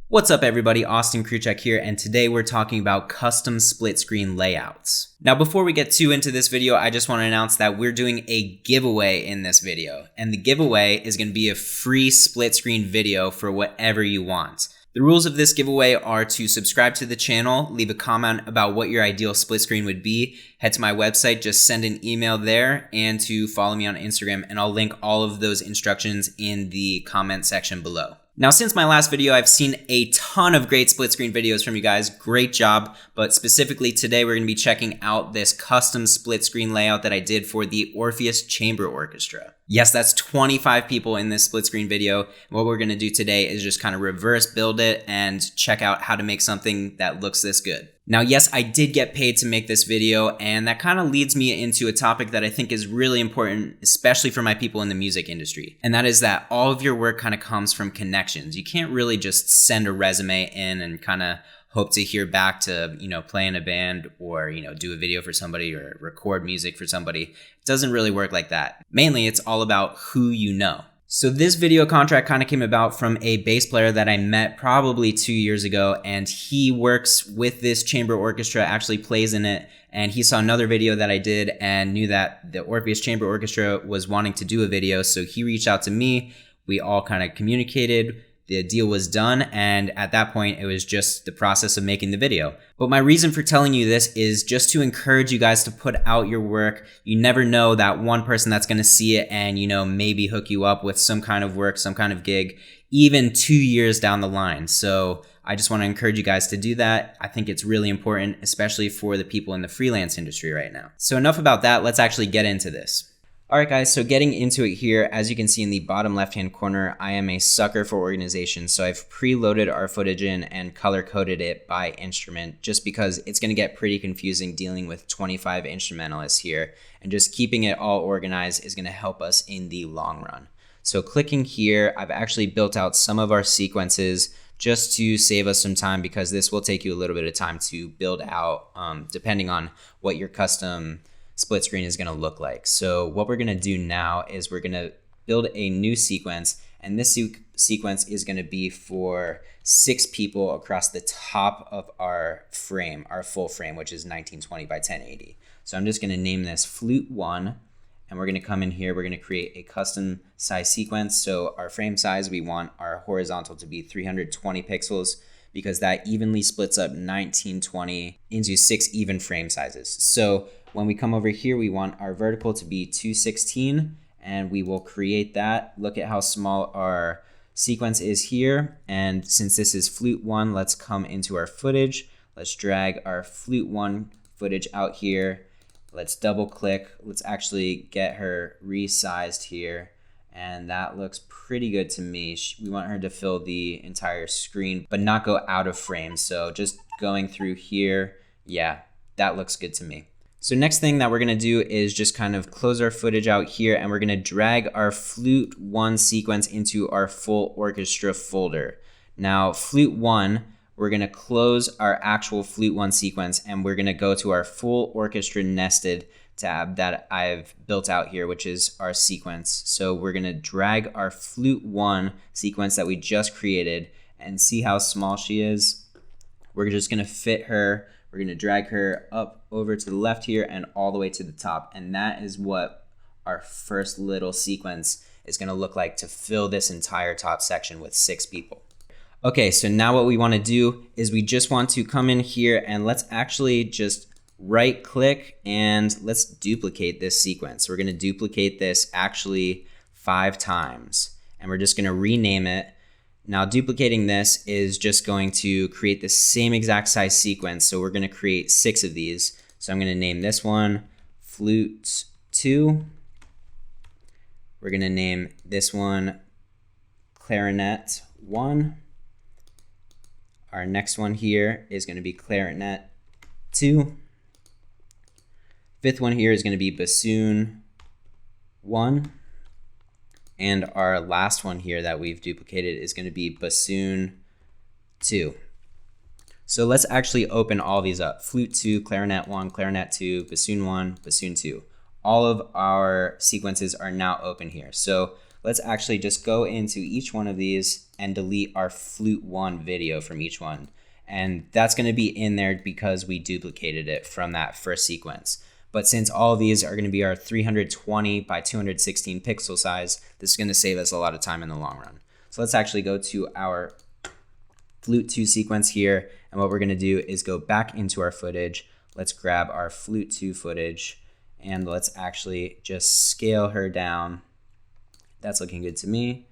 What's up everybody, Austin Kruchek here, and today we're talking about custom split screen layouts. Now before we get too into this video, I just want to announce that we're doing a giveaway in this video, and the giveaway is going to be a free split screen video for whatever you want. The rules of this giveaway are to subscribe to the channel, leave a comment about what your ideal split screen would be, head to my website, just send an email there, and to follow me on Instagram, and I'll link all of those instructions in the comment section below. Now, since my last video, I've seen a ton of great split screen videos from you guys. Great job. But specifically today, we're going to be checking out this custom split screen layout that I did for the Orpheus Chamber Orchestra. Yes, that's 25 people in this split screen video. What we're going to do today is just kind of reverse build it and check out how to make something that looks this good. Now, yes, I did get paid to make this video, and that kind of leads me into a topic that I think is really important, especially for my people in the music industry. And that is that all of your work kind of comes from connections. You can't really just send a resume in and kind of hope to hear back to, play in a band or, do a video for somebody or record music for somebody. It doesn't really work like that. Mainly, it's all about who you know. So this video contract kind of came about from a bass player that I met probably 2 years ago, and he works with this chamber orchestra, actually plays in it, and he saw another video that I did and knew that the Orpheus Chamber Orchestra was wanting to do a video, so he reached out to me. We all kind of communicated. The deal was done, and at that point, it was just the process of making the video. But my reason for telling you this is just to encourage you guys to put out your work. You never know that one person that's going to see it and, maybe hook you up with some kind of work, some kind of gig, even 2 years down the line. So I just want to encourage you guys to do that. I think it's really important, especially for the people in the freelance industry right now. So enough about that. Let's actually get into this. Alright guys, so getting into it here, as you can see in the bottom left-hand corner, I am a sucker for organization, so I've preloaded our footage in and color-coded it by instrument, just because it's going to get pretty confusing dealing with 25 instrumentalists here, and just keeping it all organized is going to help us in the long run. So clicking here, I've actually built out some of our sequences just to save us some time, because this will take you a little bit of time to build out, depending on what your custom split screen is going to look like. So what we're going to do now is we're going to build a new sequence, and this sequence is going to be for 6 people across the top of our frame, our full frame, which is 1920 by 1080. So I'm just going to name this Flute 1, and we're going to come in here, we're going to create a custom size sequence. So our frame size, we want our horizontal to be 320 pixels, because that evenly splits up 1920 into 6 even frame sizes. So when we come over here, we want our vertical to be 216, and we will create that. Look at how small our sequence is here. And since this is Flute 1, let's come into our footage. Let's drag our Flute 1 footage out here. Let's double click. Let's actually get her resized here. And that looks pretty good to me. We want her to fill the entire screen, but not go out of frame. So just going through here, yeah, that looks good to me. So next thing that we're going to do is just kind of close our footage out here, and we're going to drag our Flute 1 sequence into our full orchestra folder. Now, Flute 1, we're going to close our actual Flute 1 sequence, and we're going to go to our full orchestra nested tab that I've built out here, which is our sequence. So we're going to drag our Flute 1 sequence that we just created, and see how small she is. We're just going to fit her. We're going to drag her up over to the left here and all the way to the top. And that is what our first little sequence is going to look like to fill this entire top section with 6 people. Okay, so now what we want to do is we just want to come in here and let's actually just right click and let's duplicate this sequence. We're going to duplicate this actually 5 times, and we're just going to rename it. Now duplicating this is just going to create the same exact size sequence, so we're going to create 6 of these. So I'm going to name this one Flute 2. We're going to name this one Clarinet 1. Our next one here is going to be Clarinet 2. 5th one here is going to be Bassoon 1. And our last one here that we've duplicated is going to be Bassoon 2. So let's actually open all these up. Flute 2, Clarinet 1, Clarinet 2, Bassoon 1, Bassoon 2. All of our sequences are now open here. So let's actually just go into each one of these and delete our flute 1 video from each one. And that's going to be in there because we duplicated it from that first sequence. But since all of these are going to be our 320 by 216 pixel size, this is going to save us a lot of time in the long run. So let's actually go to our flute 2 sequence here. And what we're going to do is go back into our footage. Let's grab our flute 2 footage and let's actually just scale her down. That's looking good to me.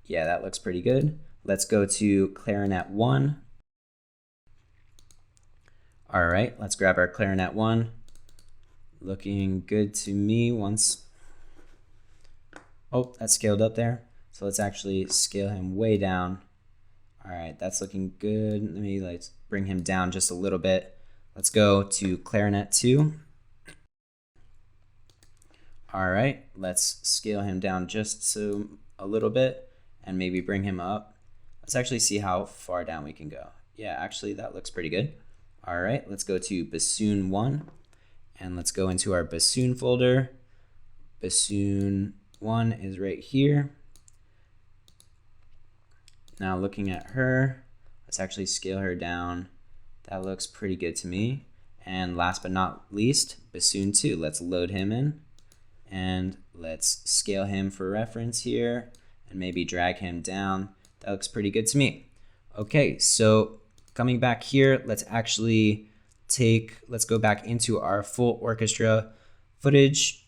Yeah, that looks pretty good. Let's go to Clarinet 1. All right, let's grab our Clarinet 1. Looking good to me once. Oh, that's scaled up there. So let's actually scale him way down. All right, that's looking good. Let me bring him down just a little bit. Let's go to Clarinet 2. All right, let's scale him down just a little bit and maybe bring him up. Let's actually see how far down we can go. Yeah, actually that looks pretty good. All right, let's go to Bassoon 1 and let's go into our Bassoon folder. Bassoon 1 is right here. Now looking at her, let's actually scale her down. That looks pretty good to me. And last but not least, Bassoon 2. Let's load him in and let's scale him for reference here and maybe drag him down. That looks pretty good to me. Okay, so coming back here, let's go back into our full orchestra footage,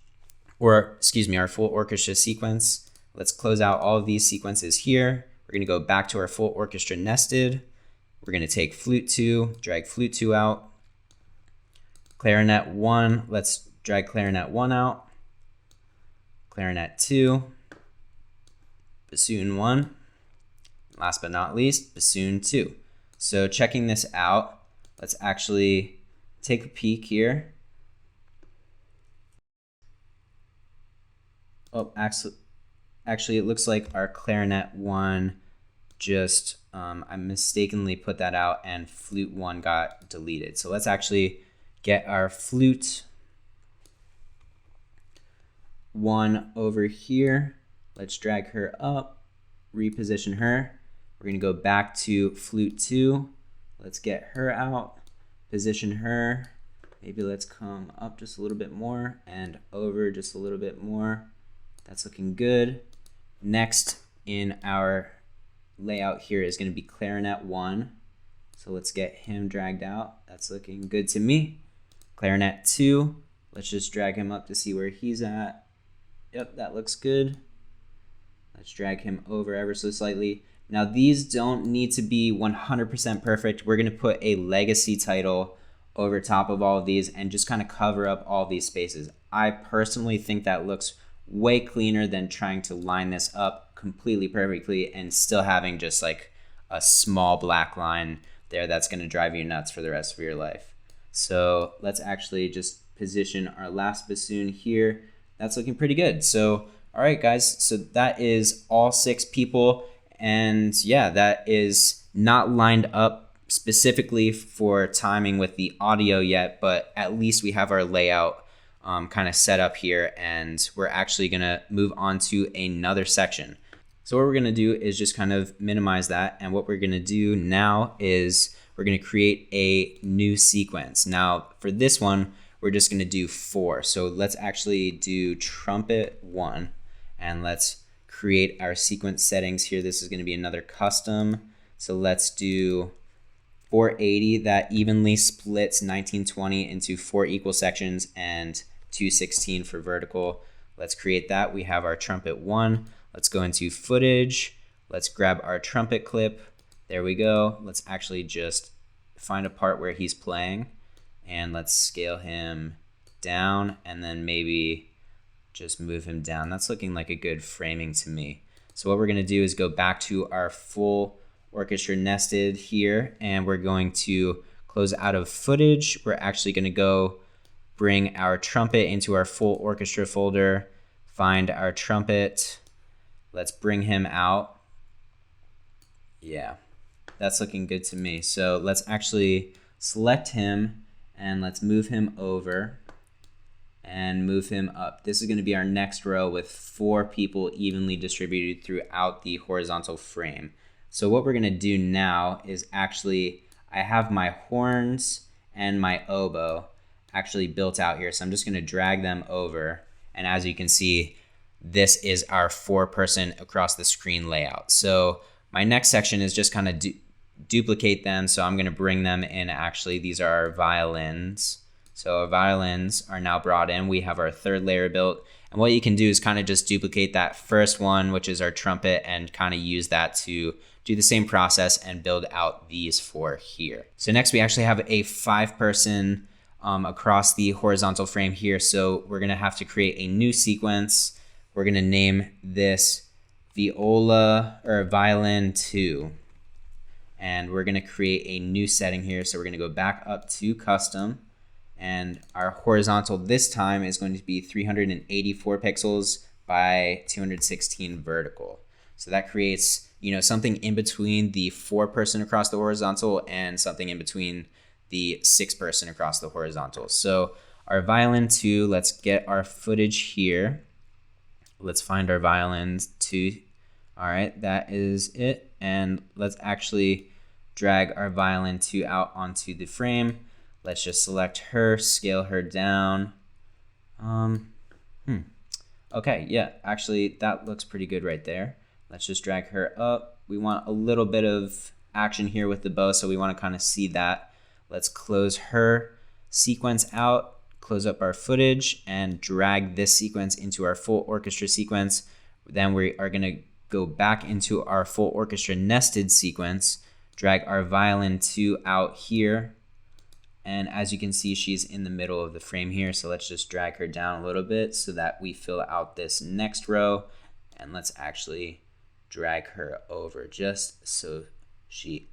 or excuse me, our full orchestra sequence. Let's close out all of these sequences here. We're gonna go back to our full orchestra nested. We're gonna take flute 2, drag flute 2 out. Clarinet 1, let's drag Clarinet 1 out. Clarinet 2, Bassoon 1, last but not least, Bassoon 2. So checking this out, let's actually take a peek here. Oh, actually it looks like our Clarinet 1 just, I mistakenly put that out and flute 1 got deleted. So let's actually get our flute 1 over here. Let's drag her up, reposition her. We're gonna go back to flute 2. Let's get her out, position her. Maybe let's come up just a little bit more and over just a little bit more. That's looking good. Next in our layout here is gonna be Clarinet 1. So let's get him dragged out. That's looking good to me. Clarinet 2, let's just drag him up to see where he's at. Yep, that looks good. Let's drag him over ever so slightly. Now these don't need to be 100% perfect. We're gonna put a legacy title over top of all of these and just kind of cover up all these spaces. I personally think that looks way cleaner than trying to line this up completely perfectly and still having just like a small black line there that's gonna drive you nuts for the rest of your life. So let's actually just position our last bassoon here. That's looking pretty good. So, all right, guys, so that is all 6 people. And yeah, that is not lined up specifically for timing with the audio yet, but at least we have our layout kind of set up here, and we're actually gonna move on to another section. So what we're gonna do is just kind of minimize that. And what we're gonna do now is we're gonna create a new sequence. Now for this one, we're just gonna do 4. So let's actually do trumpet 1 and let's create our sequence settings here. This is gonna be another custom. So let's do 480 that evenly splits 1920 into 4 equal sections and 216 for vertical. Let's create that. We have our trumpet 1. Let's go into footage. Let's grab our trumpet clip. There we go. Let's actually just find a part where he's playing and let's scale him down and then maybe just move him down. That's looking like a good framing to me. So what we're gonna do is go back to our full orchestra nested here, and we're going to close out of footage. We're actually gonna go bring our trumpet into our full orchestra folder, find our trumpet. Let's bring him out. Yeah, that's looking good to me. So let's actually select him and let's move him over. and move him up. This is going to be our next row with 4 people evenly distributed throughout the horizontal frame. So what we're going to do now is actually, I have my horns and my oboe actually built out here. So I'm just going to drag them over. And as you can see, this is our 4-person across the screen layout. So my next section is just kind of duplicate them. So I'm going to bring them in. Actually, these are our violins. So our violins are now brought in. We have our 3rd layer built. And what you can do is kind of just duplicate that first one, which is our trumpet, and kind of use that to do the same process and build out these 4 here. So next we actually have a 5-person across the horizontal frame here. So we're going to have to create a new sequence. We're going to name this viola or violin 2. And we're going to create a new setting here. So we're going to go back up to custom. And our horizontal this time is going to be 384 pixels by 216 vertical. So that creates, something in between the 4-person across the horizontal and something in between the 6-person across the horizontal. So our violin 2, let's get our footage here. Let's find our violin 2. All right, that is it. And let's actually drag our violin 2 out onto the frame. Let's just select her, scale her down. Okay, yeah, actually that looks pretty good right there. Let's just drag her up. We want a little bit of action here with the bow, so we want to kind of see that. Let's close her sequence out, close up our footage, and drag this sequence into our full orchestra sequence. Then we are going to go back into our full orchestra nested sequence, drag our violin 2 out here. And as you can see, she's in the middle of the frame here. So let's just drag her down a little bit so that we fill out this next row. And let's actually drag her over just so she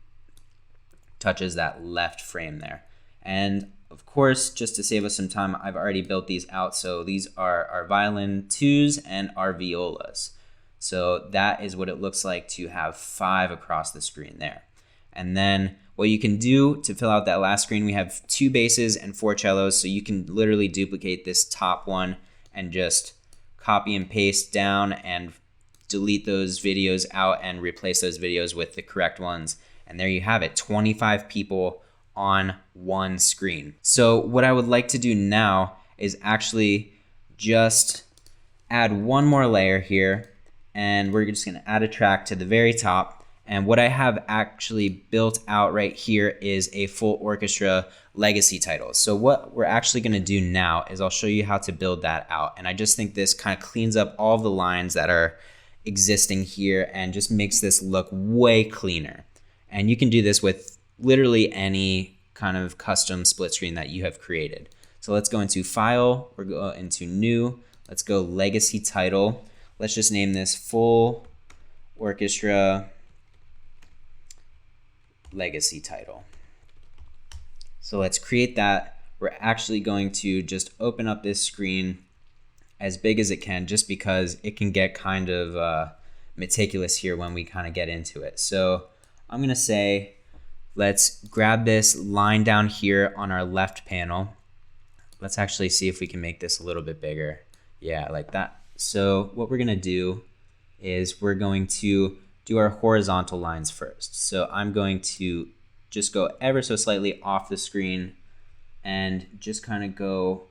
touches that left frame there. And of course, just to save us some time, I've already built these out. So these are our violin 2s and our violas. So that is what it looks like to have 5 across the screen there. And then what you can do to fill out that last screen, we have 2 basses and 4 cellos. So you can literally duplicate this top one and just copy and paste down and delete those videos out and replace those videos with the correct ones. And there you have it, 25 people on one screen. So what I would like to do now is actually just add one more layer here. And we're just going to add a track to the very top. And what I have actually built out right here is a full orchestra legacy title. So what we're actually going to do now is I'll show you how to build that out. And I just think this kind of cleans up all the lines that are existing here and just makes this look way cleaner. And you can do this with literally any kind of custom split screen that you have created. So let's go into File, we'll go into New, let's go Legacy Title. Let's just name this Full Orchestra Legacy Title. So let's create that. We're actually going to just open up this screen as big as it can, just because it can get kind of meticulous here when we kind of get into it. So I'm gonna say, let's grab this line down here on our left panel. Let's actually see if we can make this a little bit bigger. Yeah, like that. So what we're gonna do is we're going to do our horizontal lines first. So I'm going to just go ever so slightly off the screen and just kind of go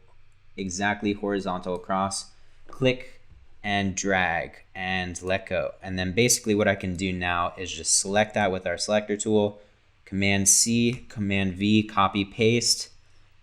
exactly horizontal across, click and drag and let go. And then basically what I can do now is just select that with our selector tool, Command C, Command V, copy, paste,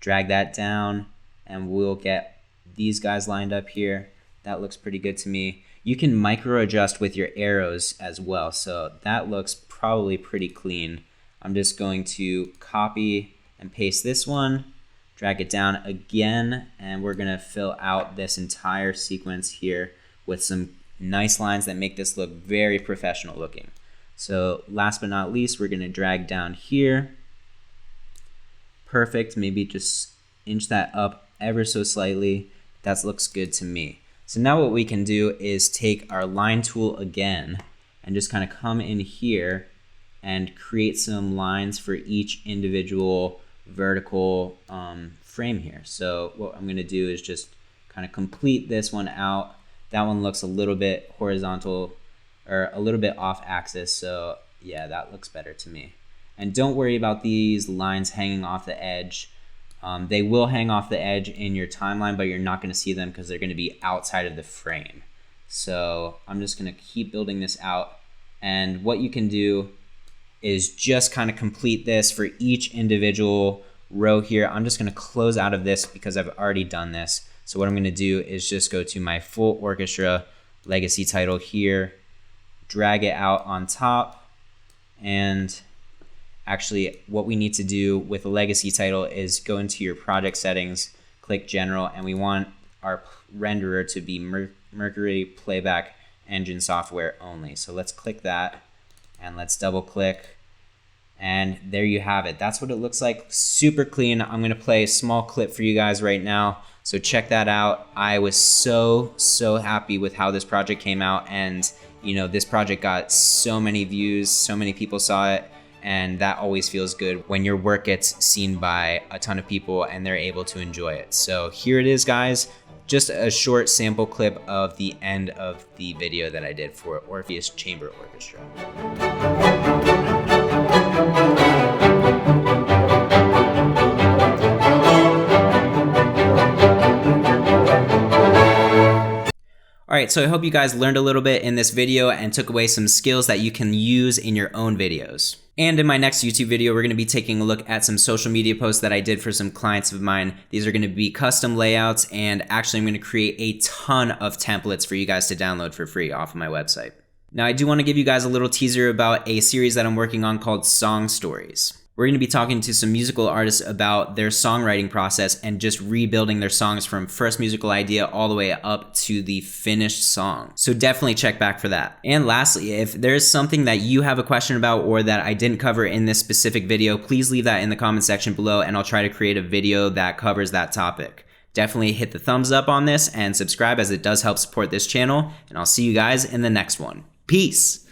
drag that down, and we'll get these guys lined up here. That looks pretty good to me. You can micro adjust with your arrows as well. So that looks probably pretty clean. I'm just going to copy and paste this one, drag it down again, and we're gonna fill out this entire sequence here with some nice lines that make this look very professional looking. So last but not least, we're gonna drag down here. Perfect, maybe just inch that up ever so slightly. That looks good to me. So now what we can do is take our line tool again and just kind of come in here and create some lines for each individual vertical frame here. So what I'm gonna do is just kind of complete this one out. That one looks a little bit horizontal or a little bit off axis, so yeah, that looks better to me. And don't worry about these lines hanging off the edge. They will hang off the edge in your timeline, but you're not going to see them because they're going to be outside of the frame. So I'm just going to keep building this out. And what you can do is just kind of complete this for each individual row here. I'm just going to close out of this because I've already done this. So what I'm going to do is just go to my full orchestra legacy title here, drag it out on top, and actually what we need to do with a legacy title is go into your project settings, click general, and we want our renderer to be Mercury Playback Engine software only. So let's click that and let's double click, and there you have it. That's what it looks like, super clean. I'm gonna play a small clip for you guys right now, so check that out. I was so happy with how this project came out, and you know, this project got so many views, so many people saw it, and that always feels good when your work gets seen by a ton of people and they're able to enjoy it. So here it is, guys, just a short sample clip of the end of the video that I did for Orpheus Chamber Orchestra. Alright, so I hope you guys learned a little bit in this video and took away some skills that you can use in your own videos. And in my next YouTube video, we're going to be taking a look at some social media posts that I did for some clients of mine. These are going to be custom layouts, and actually I'm going to create a ton of templates for you guys to download for free off of my website. Now, I do want to give you guys a little teaser about a series that I'm working on called Song Stories. We're going to be talking to some musical artists about their songwriting process and just rebuilding their songs from first musical idea all the way up to the finished song. So definitely check back for that. And lastly, if there's something that you have a question about or that I didn't cover in this specific video, please leave that in the comment section below and I'll try to create a video that covers that topic. Definitely hit the thumbs up on this and subscribe, as it does help support this channel, and I'll see you guys in the next one. Peace!